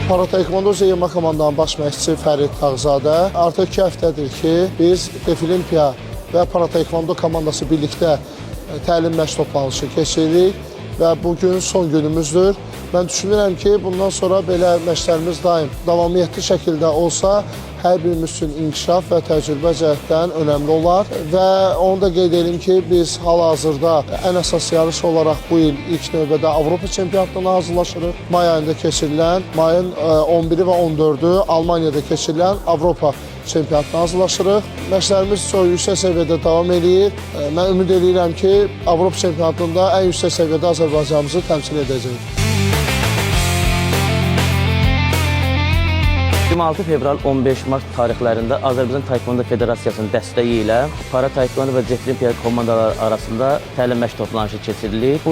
Para Taekwondo Zeyma komandanın baş məşqçisi Fərid Tağzadə artıq 2 həftədir ki, biz Defilimpiya və Para Taekwondo komandası birlikdə təlim məşq toplanışı keçiririk və bugün son günümüzdür. Mən düşünürəm ki, bundan sonra belə məşqlərimiz daim davamiyyətli şəkildə olsa, hər birimiz üçün inkişaf və təcrübə cəhətdən önəmli olar və onu da qeyd edim ki, biz hal-hazırda ən əsas yarış olaraq bu il ilk növbədə Avropa çempionatına hazırlaşırıq. May ayında keçirilən, mayın 11-i və 14-ü Almaniyada keçirilən Avropa çempionatına hazırlaşırıq. Məşqlərimiz çox yüksək səviyyədə davam edir. Mən ümid edirəm ki, Avropa çempionatında ən yüksək səviyyədə Azərbaycanımızı təmsil edəcəyik. 26 fevral 15 mart tarixlərində Azərbaycan Taekwondo Federasiyasının dəstəyi ilə Para Taekwondo və Defilimpiya komandaları arasında təlim məşq toplanışı keçirilir. Bu